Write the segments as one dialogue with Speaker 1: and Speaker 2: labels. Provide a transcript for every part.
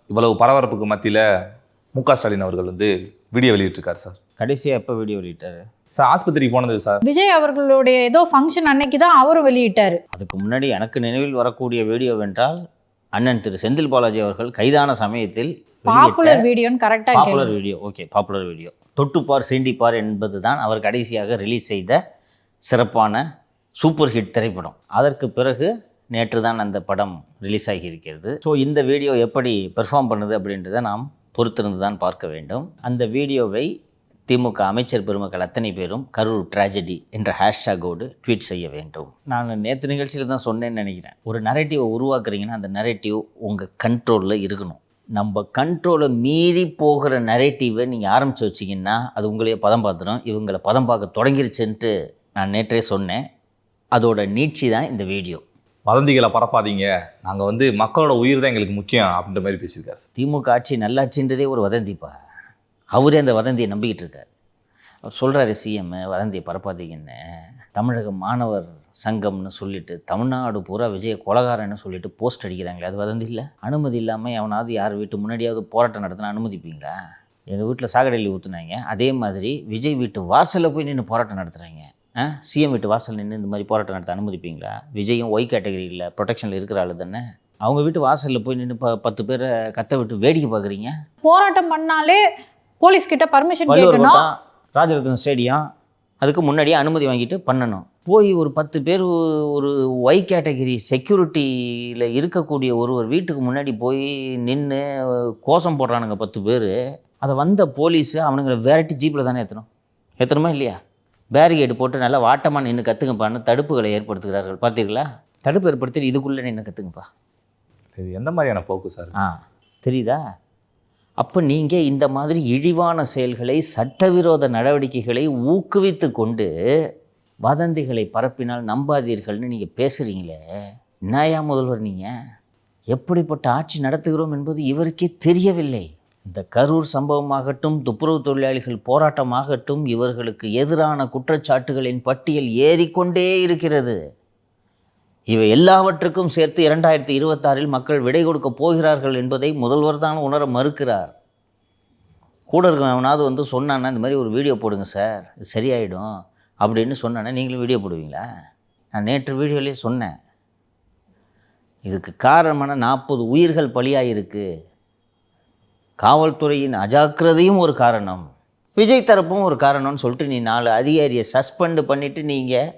Speaker 1: இவ்வளவு பரபரப்புக்கு மத்தியில் மு.க. ஸ்டாலின் அவர்கள் வந்து வீடியோ வெளியிட்டிருக்காரு சார்.
Speaker 2: கடைசியாக எப்போ வீடியோ வெளியிட்டாரு
Speaker 1: சார்? ஆஸ்பத்திரிக்கு போனது சார்.
Speaker 3: விஜய் அவர்களுடைய ஏதோ ஃபங்க்ஷன் அன்னைக்கு தான் அவரும் வெளியிட்டாரு.
Speaker 2: அதுக்கு முன்னாடி எனக்கு நினைவில் வரக்கூடிய வீடியோ வென்றால் அண்ணன் திரு செந்தில் பாலாஜி அவர்கள் கைதான சமயத்தில்
Speaker 3: பாப்புலர் வீடியோன்னு கரெக்டாக
Speaker 2: popular video. Okay, popular video தொட்டுப்பார் சீண்டிப்பார் என்பது தான் அவர் கடைசியாக ரிலீஸ் செய்த சிறப்பான சூப்பர் ஹிட் திரைப்படம். அதற்கு பிறகு நேற்று தான் அந்த படம் ரிலீஸ் ஆகியிருக்கிறது. ஸோ இந்த வீடியோ எப்படி பெர்ஃபார்ம் பண்ணுது அப்படின்றத நாம் பொறுத்திருந்து தான் பார்க்க வேண்டும். அந்த வீடியோவை திமுக அமைச்சர் பெருமக்கள் அத்தனை பேரும் கரூர் ட்ராஜடி என்ற ஹேஷ்டேகோடு ட்வீட் செய்ய வேண்டும். நான் நேற்று நிகழ்ச்சியில் தான் சொன்னேன்னு நினைக்கிறேன். ஒரு நரேட்டிவை உருவாக்குறீங்கன்னா அந்த நரேட்டிவ் உங்கள் கண்ட்ரோலில் இருக்கணும். நம்ம கண்ட்ரோலை மீறி போகிற நரேட்டிவை நீங்கள் ஆரம்பித்து வச்சிங்கன்னா அது உங்களையே பதம் பார்த்துடும். இவங்களை பதம் பார்க்க தொடங்கிருச்சுன்ட்டு நான் நேற்றே சொன்னேன். அதோட நீட்சி தான் இந்த வீடியோ.
Speaker 1: வதந்திகளை பரப்பாதீங்க, நாங்கள் வந்து மக்களோட உயிர் தான் எங்களுக்கு முக்கியம் அப்படின்ற மாதிரி பேசியிருக்காரு.
Speaker 2: திமுக ஆட்சி நல்லாட்சின்றதே ஒரு வதந்திப்பா. அவரே அந்த வதந்தியை நம்பிக்கிட்டு இருக்கார். அவர் சொல்கிறாரு சிஎம் வதந்தியை பரப்பாதீங்கன்னு. தமிழக மாணவர் சங்கம்னு சொல்லிட்டு தமிழ்நாடு பூரா விஜய கொலகாரன்னு சொல்லிட்டு போஸ்ட் அடிக்கிறாங்களே, அது வதந்தி இல்லை? அனுமதி இல்லாமல் எவனாவது யார் வீட்டு முன்னாடியாவது போராட்டம் நடத்தினா அனுமதிப்பீங்களா? எங்கள் வீட்டில் சாக்கடையில் ஊற்றுனாங்க, அதே மாதிரி விஜய் வீட்டு வாசலில் போய் நின்று போராட்டம் நடத்துகிறாங்க. சிஎம் வீட்டு வாசல் நின்று இந்த மாதிரி போராட்டம் நடத்த அனுமதிப்பீங்களா? விஜயும் ஒய் கேட்டகரியில் ப்ரொடெக்ஷனில் இருக்கிற ஆளு தானே. அவங்க வீட்டு வாசலில் போய் நின்று 10 பேரை கத்த விட்டு வேடிக்கை பார்க்குறீங்க.
Speaker 3: போராட்டம் பண்ணாலே போலீஸ் கிட்ட பர்மிஷன் கேட்கணும்.
Speaker 2: ராஜரத்னம் ஸ்டேடியம் அதுக்கு முன்னாடியே அனுமதி வாங்கிட்டு பண்ணணும். போய் ஒரு 10 பேர் ஒரு ஒய் கேட்டகரி செக்யூரிட்டியில் இருக்கக்கூடிய ஒருவர் வீட்டுக்கு முன்னாடி போய் நின்று கோஷம் போடுறானுங்க 10 பேர். அதை வந்த போலீஸு அவனுங்களை விரட்டி ஜீப்பில் தானே ஏற்றணுமா இல்லையா? பேரிகேடு போட்டு நல்லா வாட்டமாக நின்று கற்றுங்கப்பான்னு தடுப்புகளை ஏற்படுத்துகிறார்கள். பார்த்தீங்களா? தடுப்பு ஏற்படுத்தி இதுக்குள்ளே நின்று கற்றுங்கப்பா.
Speaker 1: இது எந்த மாதிரியான போக்கு சார்?
Speaker 2: தெரியுதா? அப்போ நீங்கள் இந்த மாதிரி இழிவான செயல்களை சட்டவிரோத நடவடிக்கைகளை ஊக்குவித்து கொண்டு வதந்திகளை பரப்பினால் நம்பாதீர்கள்னு நீங்கள் பேசுகிறீங்களே, என்னையா முதல்வர் நீங்கள்? எப்படிப்பட்ட ஆட்சி நடத்துகிறோம் என்பது இவருக்கே தெரியவில்லை. இந்த கரூர் சம்பவமாகட்டும், துப்புரவு தொழிலாளிகள் போராட்டமாகட்டும், இவர்களுக்கு எதிரான குற்றச்சாட்டுகளின் பட்டியல் ஏறிக்கொண்டே இருக்கிறது. இவை எல்லாவற்றுக்கும் சேர்த்து 2026 மக்கள் விடை கொடுக்க போகிறார்கள் என்பதை முதல்வர் தான் உணர மறுக்கிறார். கூட இருக்க அவனாவது வந்து சொன்னான்னா இந்த மாதிரி ஒரு வீடியோ போடுங்க சார், இது சரியாயிடும் அப்படின்னு சொன்னானே, நீங்களும் வீடியோ போடுவீங்களா? நான் நேற்று வீடியோலேயே சொன்னேன், இதுக்கு காரணமான 40 உயிர்கள் பலியாயிருக்கு. காவல்துறையின் அஜாக்கிரதையும் ஒரு காரணம், விஜய் தரப்பும் ஒரு காரணம்னு சொல்லிட்டு நீ 4 அதிகாரியை சஸ்பெண்ட் பண்ணிவிட்டு நீங்கள்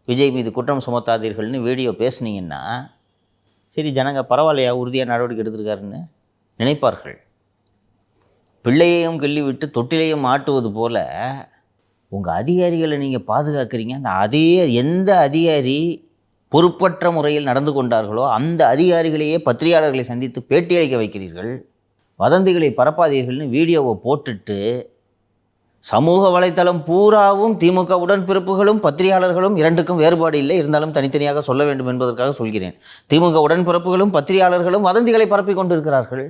Speaker 2: விஜய் மீது குற்றம் சுமத்தாதீர்கள்னு வீடியோ பேசுனீங்கன்னா சரி, ஜனங்க பரவாயில்லையா உறுதியாக நடவடிக்கை எடுத்திருக்காருன்னு நினைப்பார்கள். பிள்ளையையும் கிள்ளி விட்டு தொட்டிலையும் ஆட்டுவது போல் உங்கள் அதிகாரிகளை நீங்கள் பாதுகாக்கிறீங்க. அந்த எந்த அதிகாரி பொறுப்பற்ற முறையில் நடந்து கொண்டார்களோ அந்த அதிகாரிகளையே பத்திரிகையாளர்களை சந்தித்து பேட்டி அளிக்க வைக்கிறீர்கள். வதந்திகளை பரப்பாதீர்கள்னு வீடியோவை போட்டுட்டு சமூக வலைத்தளம் பூராவும் திமுக உடன்பிறப்புகளும் பத்திரிகையாளர்களும் இரண்டுக்கும் வேறுபாடு இல்லை, இருந்தாலும் தனித்தனியாக சொல்ல வேண்டும் என்பதற்காக சொல்கிறேன். திமுக உடன்பிறப்புகளும் பத்திரிகையாளர்களும் வதந்திகளை பரப்பி கொண்டிருக்கிறார்கள்.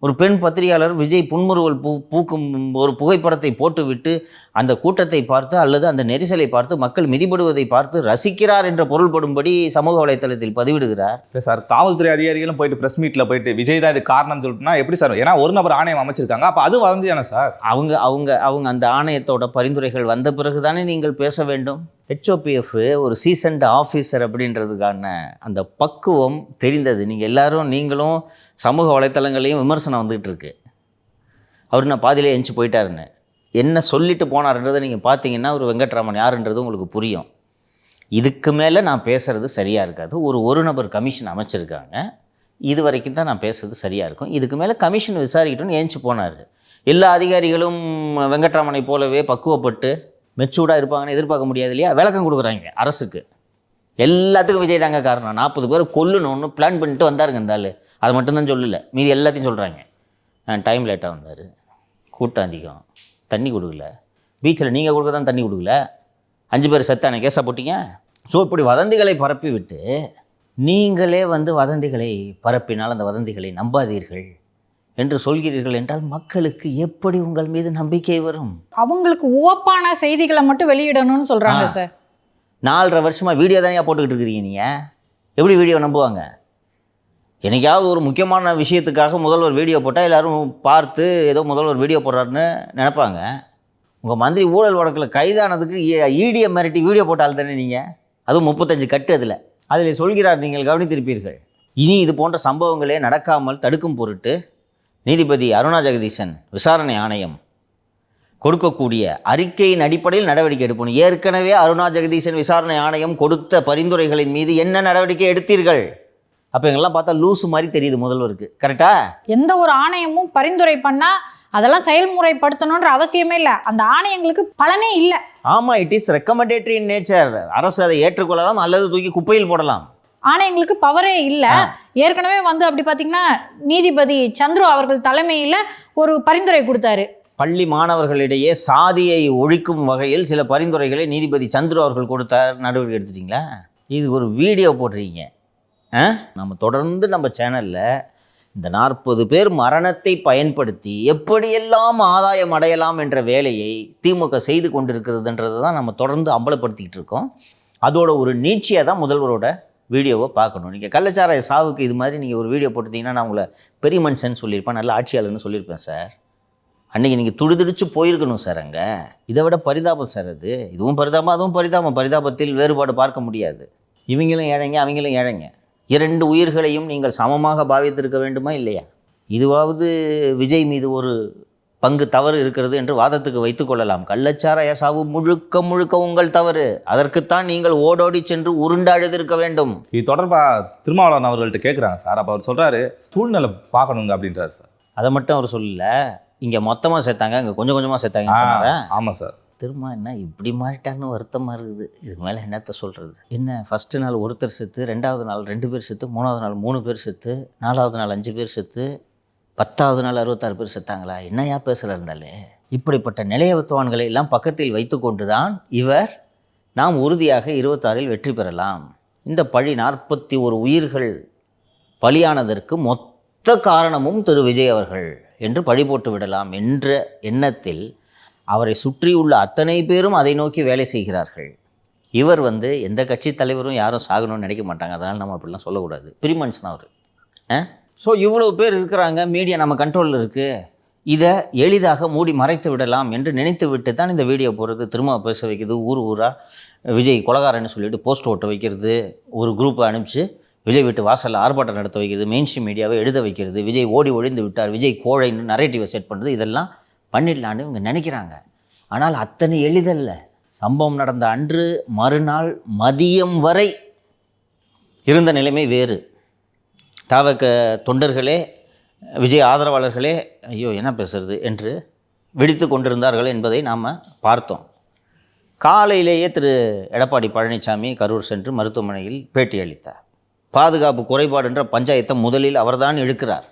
Speaker 2: ஒரு பெண் பத்திரிகையாளர் விஜய் புன்முறுவல் பூக்கும் ஒரு புகைப்படத்தை போட்டுவிட்டு அந்த கூட்டத்தை பார்த்து அல்லது அந்த நெரிசலை பார்த்து மக்கள் மிதிபடுவதை பார்த்து ரசிக்கிறார் என்ற பொருள்படும்படி சமூக வலைத்தளத்தில் பதிவிடுகிறார்.
Speaker 1: இல்லை சார், காவல்துறை அதிகாரிகளும் போயிட்டு ப்ரெஸ் மீட்டில் போயிட்டு விஜய் தான் இது காரணம் சொல்லிட்டுனா எப்படி சார்? ஏன்னா ஒரு நபர் ஆணையம் அமைச்சிருக்காங்க, அப்போ அது வதந்தியானே சார்?
Speaker 2: அவங்க அந்த ஆணையத்தோட பரிந்துரைகள் வந்த பிறகு தானே நீங்கள் பேச வேண்டும். ஹெச்ஓபிஎஃப் ஒரு சீசன்ட் ஆஃபீஸர் அப்படின்றதுக்கான அந்த பக்குவம் தெரிந்தது. நீங்களும் சமூக வலைத்தளங்களையும் விமர்சனம் வந்துகிட்டு இருக்கு. அவர் நான் பாதியிலே எஞ்சி போயிட்டாருன்னு என்ன சொல்லிட்டு போனார்ன்றதை நீங்கள் பார்த்தீங்கன்னா ஒரு வெங்கட்ராமன் யாருன்றது உங்களுக்கு புரியும். இதுக்கு மேலே நான் பேசுகிறது சரியாக இருக்காது. ஒரு நபர் கமிஷன் அமைச்சிருக்காங்க, இது வரைக்கும் தான் நான் பேசுகிறது சரியாக இருக்கும், இதுக்கு மேலே கமிஷன் விசாரிக்கட்டும்னு ஏஞ்சி போனார். எல்லா அதிகாரிகளும் வெங்கட்ராமனை போலவே பக்குவப்பட்டு மெச்சூர்டாக இருப்பாங்கன்னு எதிர்பார்க்க முடியாது இல்லையா? விளக்கம் கொடுக்குறாங்க அரசுக்கு. எல்லாத்துக்கும் விஜய் தாங்க காரணம், 40 பேர் கொல்லணும்னு பிளான் பண்ணிட்டு வந்தாருங்க இந்த ஆள். அதை மட்டும்தான் சொல்லலை, மீதி எல்லாத்தையும் சொல்கிறாங்க. டைம் லேட்டாக வந்தார், கூட்டம் அதிகம், தண்ணி கொடுக்கல, பீச்சில் நீங்கள் கொடுக்க தான் தண்ணி கொடுக்கல, 5 பேர் செத்தானே கேஸாக போட்டிங்க. ஸோ இப்படி வதந்திகளை பரப்பி விட்டு நீங்களே வதந்திகளை பரப்பினால் அந்த வதந்திகளை நம்பாதீர்கள் என்று சொல்கிறீர்கள் என்றால் மக்களுக்கு எப்படி உங்கள் மீது நம்பிக்கை வரும்?
Speaker 3: அவங்களுக்கு உவப்பான செய்திகளை மட்டும் வெளியிடணும்னு சொல்கிறாங்க சார்.
Speaker 2: 4.5 வருஷமாக வீடியோ தானே போட்டுக்கிட்டு இருக்கிறீங்க, நீங்கள் எப்படி வீடியோ நம்புவாங்க? என்னைக்காவது ஒரு முக்கியமான விஷயத்துக்காக முதல்வர் வீடியோ போட்டால் எல்லோரும் பார்த்து ஏதோ முதல்வர் வீடியோ போடுறாருன்னு நினைப்பாங்க. உங்கள் மந்திரி ஊழல் வழக்கில் கைதானதுக்கு ஈடியை மிரட்டி வீடியோ போட்டால் தானே நீங்கள், அதுவும் 35 கட்டு. அதில் சொல்கிறார், நீங்கள் கவனித்திருப்பீர்கள், இனி இது போன்ற சம்பவங்களே நடக்காமல் தடுக்கும் பொருட்டு நீதிபதி அருணா ஜெகதீசன் விசாரணை ஆணையம் கொடுக்கக்கூடிய அறிக்கையின் அடிப்படையில் நடவடிக்கை எடுப்போம். ஏற்கனவே அருணா ஜெகதீசன் விசாரணை ஆணையம் கொடுத்த பரிந்துரைகளின் மீது என்ன நடவடிக்கை எடுத்தீர்கள்? அப்போ எங்கெல்லாம் பார்த்தா லூசு மாதிரி தெரியுது முதல்வருக்கு. கரெக்டா?
Speaker 3: எந்த ஒரு ஆணையமும் பரிந்துரை பண்ணால் அதெல்லாம் செயல்முறைப்படுத்தணுன்ற அவசியமே இல்லை. அந்த ஆணையங்களுக்கு பலனே இல்லை.
Speaker 2: ஆமாம், it is recommendatory in nature. அரசு அதை ஏற்றுக்கொள்ளலாம் அல்லது தூக்கி குப்பையில் போடலாம்.
Speaker 3: ஆணையங்களுக்கு பவரே இல்லை. ஏற்கனவே அப்படி பார்த்தீங்கன்னா நீதிபதி சந்துரு அவர்கள் தலைமையில் ஒரு பரிந்துரை கொடுத்தாரு.
Speaker 2: பள்ளி மாணவர்களிடையே சாதியை ஒழிக்கும் வகையில் சில பரிந்துரைகளை நீதிபதி சந்துரு அவர்கள் கொடுத்தார். நடவடிக்கை எடுத்துட்டிங்களா? இது ஒரு வீடியோ போடுறீங்க. நம்ம தொடர்ந்து நம்ம சேனலில் இந்த 40 பேர் மரணத்தை பயன்படுத்தி எப்படியெல்லாம் ஆதாயம் அடையலாம் என்ற வேலையை திமுக செய்து கொண்டிருக்கிறதுன்றது தான் நம்ம தொடர்ந்து அம்பலப்படுத்திக்கிட்டு இருக்கோம். அதோட ஒரு நீட்சியாக தான் முதல்வரோட வீடியோவை பார்க்கணும். நீங்கள் கள்ளச்சாராய சாவுக்கு இது மாதிரி நீங்கள் ஒரு வீடியோ போட்டுட்டிங்கன்னா நான் உங்களை பெரிய மனுஷன் சொல்லியிருப்பேன், நல்ல ஆட்சியாளர்னு சொல்லியிருப்பேன் சார். அன்றைக்கி நீங்கள் துடிதுடிச்சு போயிருக்கணும் சார். அங்கே இதை விட பரிதாபம் சார் அது. இதுவும் பரிதாபம், அதுவும் பரிதாபம். பரிதாபத்தில் வேறுபாடு பார்க்க முடியாது. இவங்களும் ஏழைங்க, அவங்களும் ஏழைங்க. 2 உயிர்களையும் நீங்கள் சமமாக பாவித்திருக்க வேண்டுமா இல்லையா? இதுவாவது விஜய் மீது ஒரு பங்கு தவறு இருக்கிறது என்று வாதத்துக்கு வைத்துக்கொள்ளலாம். கள்ளச்சாராய சாவு முழுக்க முழுக்க உங்கள் தவறு. அதற்குத்தான் நீங்கள் ஓடோடி சென்று உருண்டாழுதிருக்க வேண்டும்.
Speaker 1: இது தொடர்பாக திருமாவளவன் அவர்கள்ட்ட கேட்குறாங்க சார். அப்போ அவர் சொல்கிறாரு, சூழ்நிலை பார்க்கணுங்க அப்படின்றாரு சார்.
Speaker 2: அதை மட்டும் அவர் சொல்லல, இங்கே மொத்தமாக சேர்த்தாங்க, அங்கே கொஞ்சம் கொஞ்சமாக சேர்த்தாங்க.
Speaker 1: ஆமாம் சார்.
Speaker 2: திரும்ப என்ன இப்படி மாறிட்டாங்கன்னு வருத்தமாக இருக்குது. இதுக்கு மேலே என்னத்த சொல்கிறது? என்ன ஃபஸ்ட்டு நாள் ஒருத்தர் செத்து, 2வது நாள் 2 பேர் செத்து, 3வது நாள் 3 பேர் செத்து, 4வது நாள் 5 பேர் செத்து, 10வது நாள் 66 பேர் செத்தாங்களா? என்னையா பேசுகிற இருந்தாலே? இப்படிப்பட்ட நிலையத்துவான்களை எல்லாம் பக்கத்தில் வைத்து கொண்டு தான் இவர் நாம் உறுதியாக 26இல் வெற்றி பெறலாம், இந்த பழி 41 உயிர்கள் பலியானதற்கு மொத்த காரணமும் திரு விஜய் அவர்கள் என்று பழி போட்டு விடலாம் என்ற எண்ணத்தில் அவரை சுற்றியுள்ள அத்தனை பேரும் அதை நோக்கி வேலை செய்கிறார்கள். இவர் எந்த கட்சி தலைவரும் யாரும் சாகணும்னு நினைக்க மாட்டாங்க. அதனால் நம்ம அப்படிலாம் சொல்லக்கூடாது. பிரிமன்ஷன் அவர். ஸோ இவ்வளோ பேர் இருக்கிறாங்க, மீடியா நம்ம கண்ட்ரோலில் இருக்குது, இதை எளிதாக மூடி மறைத்து விடலாம் என்று நினைத்து விட்டு தான் இந்த வீடியோ போடுறது, திரும்ப பேச வைக்கிறது, ஊராக விஜய் கொலகாரன்னு சொல்லிட்டு போஸ்ட் ஓட்ட வைக்கிறது, ஒரு குரூப்பை அனுப்பிச்சு விஜய் வீட்டு வாசலில் ஆர்ப்பாட்டம் நடத்த வைக்கிறது, மெயின்ஸ்ட்ரீம் மீடியாவை எழுத வைக்கிறது, விஜய் ஓடி ஒழிந்து விட்டார், விஜய் கோழைன்னு நரேட்டிவை செட் பண்ணுறது, இதெல்லாம் பண்ணிடலான்னு இவங்க நினைக்கிறாங்க. ஆனால் அத்தனை எளிதல்ல. சம்பவம் நடந்த அன்று மறுநாள் மதியம் வரை இருந்த நிலைமை வேறு. தாவக தொண்டர்களே, விஜய் ஆதரவாளர்களே ஐயோ என்ன பேசுறது என்று வெடித்து கொண்டிருந்தார்கள் என்பதை நாம் பார்த்தோம். காலையிலேயே திரு எடப்பாடி பழனிசாமி கரூர் சென்று மருத்துவமனையில் பேட்டி அளித்தார். பாதுகாப்பு குறைபாடு என்ற பஞ்சாயத்தை முதலில் அவர்தான் இழுக்கிறார்.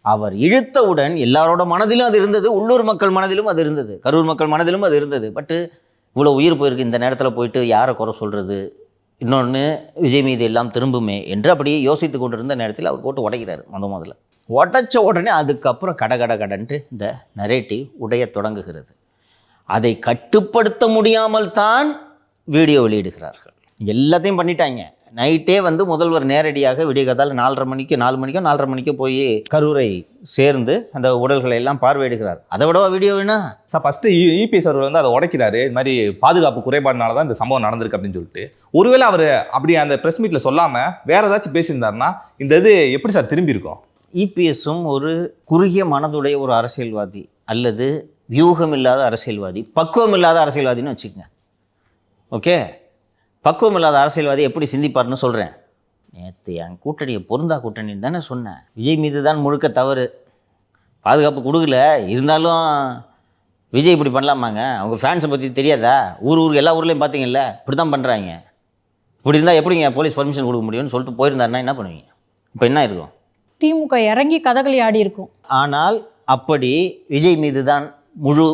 Speaker 2: அவர் இழுத்தவுடன் எல்லாரோட மனதிலும் அது இருந்தது, உள்ளூர் மக்கள் மனதிலும் அது இருந்தது, கரூர் மக்கள் மனதிலும் அது இருந்தது. பட்டு இவ்வளோ உயிர் போயிருக்கு, இந்த நேரத்தில் போயிட்டு யாரை குறை சொல்கிறது, இன்னொன்று விஜய் மீது எல்லாம் திரும்புமே என்று அப்படியே யோசித்து கொண்டிருந்த நேரத்தில் அவர் போட்டு உடைக்கிறார். முதல்ல உடைச்ச உடனே அதுக்கப்புறம் கடன்ட்டு இந்த நரேட்டிவ் உடைய தொடங்குகிறது. அதை கட்டுப்படுத்த முடியாமல் தான் வீடியோ வெளியிடுகிறார்கள். எல்லாத்தையும் பண்ணிட்டாங்க. நைட்டே முதல்வர் நேரடியாக விடியகாத்தால் 4:30 மணிக்கு 4 மணிக்கோ போய் கரூரை சேர்ந்து அந்த உடல்களை எல்லாம் பார்வையிடுகிறார். அதை விடவா வீடியோ வேணா
Speaker 1: சார்? ஃபஸ்ட்டு இபிஎஸ் அவர் அதை உடைக்கிறாரு. இது மாதிரி பாதுகாப்பு குறைபாடுனால தான் இந்த சம்பவம் நடந்திருக்கு அப்படின்னு சொல்லிட்டு. ஒருவேளை அவர் அப்படி அந்த ப்ரெஸ் மீட்டில் சொல்லாமல் வேற ஏதாச்சும் பேசியிருந்தாருன்னா இந்த இது எப்படி சார் திரும்பி இருக்கும்?
Speaker 2: இபிஎஸும் ஒரு குறுகிய மனதுடைய ஒரு அரசியல்வாதி அல்லது வியூகம் இல்லாத அரசியல்வாதி, பக்குவம் இல்லாத அரசியல்வாதின்னு வச்சுக்கோங்க. ஓகே, பக்குவம் இல்லாத அரசியல்வாதி எப்படி சிந்திப்பார்னு சொல்கிறேன். நேற்று என் கூட்டணியை பொருந்தா கூட்டணின்னு தானே சொன்னேன். விஜய் மீது தான் முழுக்க தவறு, பாதுகாப்பு கொடுக்கல, இருந்தாலும் விஜய் இப்படி பண்ணலாமாங்க? அவங்க ஃபேன்ஸை பற்றி தெரியாதா? ஊருக்கு எல்லா ஊர்லேயும் பார்த்தீங்கல்ல, இப்படி தான் பண்ணுறாங்க. இப்படி இருந்தால் எப்படிங்க போலீஸ் பர்மிஷன் கொடுக்க முடியும்னு சொல்லிட்டு போயிருந்தாருன்னா என்ன பண்ணுவீங்க? இப்போ என்ன இருக்கும்?
Speaker 3: திமுக இறங்கி கதகளி ஆடி இருக்கும்.
Speaker 2: ஆனால் அப்படி விஜய் மீது தான் முழு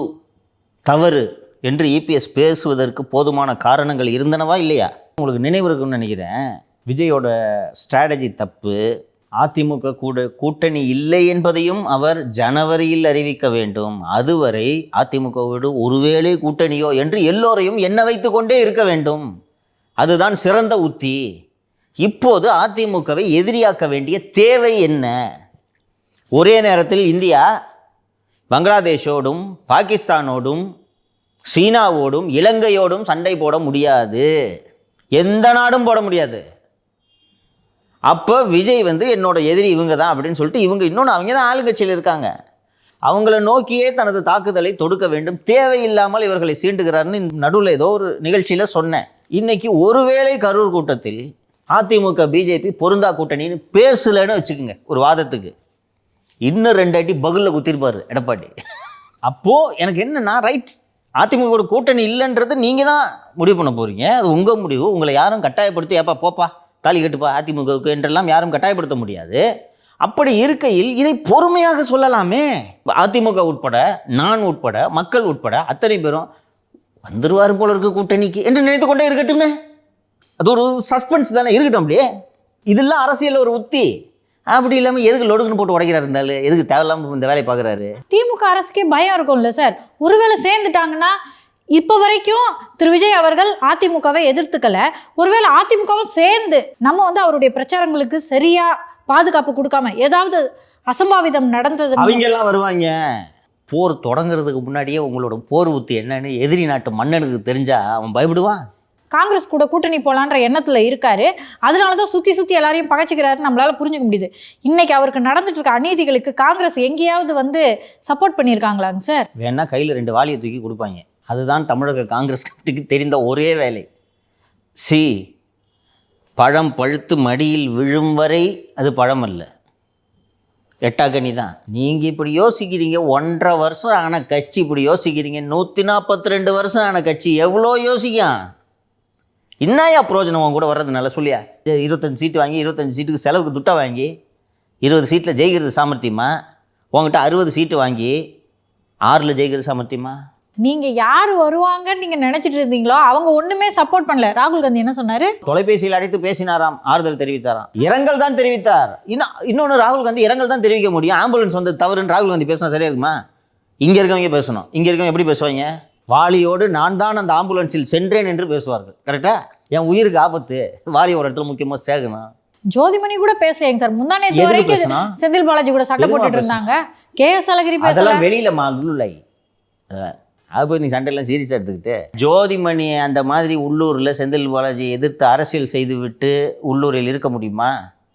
Speaker 2: தவறு என்று இபிஎஸ் பேசுவதற்கு போதுமான காரணங்கள் இருந்தனவா இல்லையா? உங்களுக்கு நினைவு இருக்குன்னு நினைக்கிறேன். விஜயோட ஸ்ட்ராட்டஜி தப்பு. அதிமுக கூட்டணி இல்லை என்பதையும் அவர் ஜனவரியில் அறிவிக்க வேண்டும். அதுவரை அதிமுகவோடு ஒருவேளை கூட்டணியோ என்று எல்லோரையும் எண்ண வைத்து கொண்டே இருக்க வேண்டும். அதுதான் சிறந்த உத்தி. இப்போது அதிமுகவை எதிரியாக்க வேண்டிய தேவை என்ன? ஒரே நேரத்தில் இந்தியா பங்களாதேஷோடும் பாகிஸ்தானோடும் சீனாவோடும் இலங்கையோடும் சண்டை போட முடியாது, எந்த நாடும் போட முடியாது. அப்போ விஜய் என்னோட எதிரி இவங்க தான் அப்படின்னு சொல்லிட்டு இன்னொன்று அவங்க தான் ஆளுங்கட்சியில் இருக்காங்க, அவங்கள நோக்கியே தனது தாக்குதலை தொடுக்க வேண்டும். தேவையில்லாமல் இவர்களை சீண்டுகிறாருன்னு நடுவில் ஏதோ ஒரு நிகழ்ச்சியில் சொன்னேன். இன்னைக்கு ஒருவேளை கரூர் கூட்டத்தில் அதிமுக பிஜேபி பொருந்தா கூட்டணின்னு பேசலன்னு வச்சுக்கோங்க ஒரு வாதத்துக்கு, இன்னும் 2 அடி பகுலில் குத்திருப்பார் எடப்பாடி. அப்போது எனக்கு என்னென்னா, ரைட், அதிமுக ஒரு கூட்டணி இல்லைன்றது நீங்கள் தான் முடிவு பண்ண போகிறீங்க, அது உங்கள் முடிவு. உங்களை யாரும் கட்டாயப்படுத்தி ஏப்பா போப்பா தாலி கட்டுப்பா அதிமுகவுக்கு என்றெல்லாம் யாரும் கட்டாயப்படுத்த முடியாது. அப்படி இருக்கையில் இதை பொறுமையாக சொல்லலாமே. அதிமுக உட்பட, நான் உட்பட, மக்கள் உட்பட அத்தனை பேரும் வந்துருவார் போல இருக்க கூட்டணிக்கு என்று நினைத்து கொண்டே இருக்கட்டுமே. அது ஒரு சஸ்பென்ஸ் தானே, இருக்கட்டும் அப்படியே. இதெல்லாம் அரசியல் ஒரு உத்தி. அப்படி இல்லாமல் எதுக்கு லொடுக்குன்னு போட்டு உடைக்கிறாரு இருந்தாலும், எதுக்கு தேவையில்லாமல் இந்த வேலையை பார்க்குறாரு?
Speaker 3: திமுக அரசுக்கே பயம் இருக்கும்ல சார், ஒருவேளை சேர்ந்துட்டாங்கன்னா. இப்போ வரைக்கும் திரு விஜய் அவர்கள் அதிமுகவை எதிர்த்துக்கல, ஒருவேளை அதிமுகவும் சேர்ந்து நம்ம அவருடைய பிரச்சாரங்களுக்கு சரியா பாதுகாப்பு கொடுக்காம ஏதாவது அசம்பாவிதம் நடந்தது,
Speaker 2: அவங்க எல்லாம் வருவாங்க. போர் தொடங்குறதுக்கு முன்னாடியே உங்களோட போர் உத்தி என்னன்னு எதிரி நாட்டு மன்னனுக்கு தெரிஞ்சா அவன் பயப்படுவான்.
Speaker 3: காங்கிரஸ் கூட கூட்டணி போலான்ற எண்ணத்துல இருக்காரு, அதனாலதான் சுத்தி சுத்தி எல்லாரையும் பகைச்சிக்கிறாரு நம்மளால புரிஞ்சுக்க முடியுது. இன்னைக்கு அவருக்கு நடந்துட்டு இருக்க அநீதிகளுக்கு காங்கிரஸ் எங்கேயாவது சப்போர்ட் பண்ணியிருக்காங்களாங்க சார்?
Speaker 2: வேணா கையில் 2 வாளியை தூக்கி கொடுப்பாங்க. அதுதான் தமிழக காங்கிரஸ் கட்சிக்கு தெரிந்த ஒரே வேலை. பழம் பழுத்து மடியில் விழும் வரை அது பழம் அல்ல, எட்டாக்கனி தான். நீங்கள் இப்படி யோசிக்கிறீங்க, 1.5 வருஷம் ஆன கட்சி இப்படி யோசிக்கிறீங்க. 142 வருஷம் ஆன கட்சி எவ்வளோ யோசிக்கான். இன்னாயா பிரயோஜனம் கூட வர்றதுனால சொல்லியா? 25 சீட்டு வாங்கி 25 சீட்டுக்கு செலவுக்கு துட்டா வாங்கி 20 சீட்டில் ஜெயிக்கிறது சாமர்த்தியமா? உங்ககிட்ட 60 சீட்டு வாங்கி 6ல் ஜெயிக்கிறது சாமர்த்தியமா?
Speaker 3: நீங்க யார் வருவாங்கன்னு நீங்க நினைச்சிட்டு இருந்தீங்களோ அவங்க ஒண்ணுமே சப்போர்ட் பண்ணல. ராகுல் காந்தி என்ன சொன்னாரு?
Speaker 2: தொலைபேசியில் அழைத்து பேசினாராம், ஆறுதல் தெரிவித்தாராம், இரங்கல் தான் தெரிவித்தார். இன்னொன்று ராகுல் காந்தி இரங்கல் தான் தெரிவிக்க முடியும். ஆம்புலன்ஸ் தவறுன்னு ராகுல் காந்தி பேசினா சரியா இருக்குமா? இங்கே இருக்கவங்க பேசணும். இங்கே இருக்கவங்க எப்படி பேசுவாங்க? வாலியோடு நான் தான் அந்த ஆம்புலன்ஸில் சென்றேன் என்று பேசுவார்கள். கரெக்டா? என் உயிருக்கு ஆபத்து, வாலி ஒரு இடத்துல முக்கியமாக சேர்க்கணும்.
Speaker 3: ஜோதிமணி கூட பேசலைங்க சார். முந்தானே வரைக்கும் செந்தில் பாலாஜி கூட சண்டை போட்டுட்டு இருந்தாங்க. KS அழகிரி பேசல,
Speaker 2: வெளியில உள்ளூர்லை அது போய் நீ சண்டையெல்லாம் சீரியஸாக எடுத்துக்கிட்டு. ஜோதிமணி அந்த மாதிரி உள்ளூரில் செந்தில் பாலாஜி எதிர்த்து அரசியல் செய்துவிட்டு உள்ளூரில் இருக்க முடியுமா?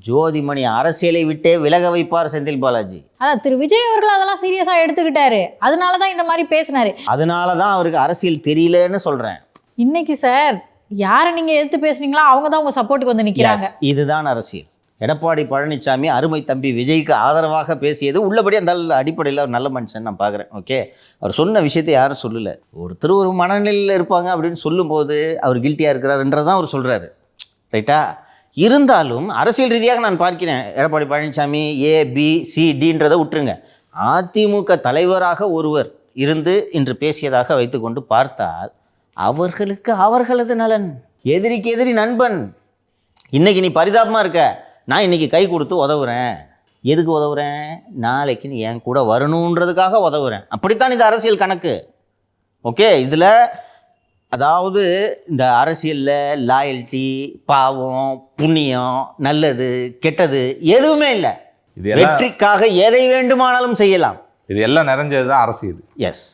Speaker 2: ஜோதிமணி அரசியலை விட்டே விலக வைப்பார் செந்தில் பாலாஜி.
Speaker 3: அதான் திரு விஜய் அவர்கள் அதெல்லாம் சீரியஸாக எடுத்துக்கிட்டாரு, அதனால தான் இந்த மாதிரி பேசினாரு.
Speaker 2: அதனால தான் அவருக்கு அரசியல் தெரியலன்னு சொல்கிறேன்.
Speaker 3: இன்னைக்கு சார் யாரை நீங்கள் எதிர்த்து பேசுனீங்களோ அவங்க தான் உங்கள் சப்போர்ட்டுக்கு நிற்கிறாங்க.
Speaker 2: இதுதான் அரசியல். எடப்பாடி பழனிசாமி அருமை தம்பி விஜய்க்கு ஆதரவாக பேசியது உள்ளபடி அந்த அடிப்படையில் ஒரு நல்ல மனுஷன் நான் பார்க்குறேன். ஓகே, அவர் சொன்ன விஷயத்தை யாரும் சொல்லலை. ஒருத்தர் ஒரு மனநிலையில் இருப்பாங்க அப்படின்னு சொல்லும்போது அவர் கில்ட்டியாக இருக்கிறாருன்றதான் அவர் சொல்கிறாரு. ரைட்டா? இருந்தாலும் அரசியல் ரீதியாக நான் பார்க்கிறேன், எடப்பாடி பழனிசாமி ABCDன்றதை விட்டுருங்க, அதிமுக தலைவராக ஒருவர் இருந்து இன்று பேசியதாக வைத்துக்கொண்டு பார்த்தால் அவர்களுக்கு அவர்களது நலன், எதிரிக்கு எதிரி நண்பன். இன்னைக்கு நீ பரிதாபமாக இருக்க, நான் இன்றைக்கி கை கொடுத்து உதவுறேன். எதுக்கு உதவுறேன்? நாளைக்கு நீ என் கூட வரணுன்றதுக்காக உதவுறேன். அப்படித்தான் இது அரசியல் கணக்கு. ஓகே, இதில் அதாவது இந்த அரசியலில் லாயல்ட்டி, பாவம், புண்ணியம், நல்லது, கெட்டது எதுவுமே இல்லை. வெற்றிக்காக எதை வேண்டுமானாலும் செய்யலாம்.
Speaker 1: இது எல்லாம் நிறைஞ்சது தான் அரசியல்.
Speaker 2: எஸ்.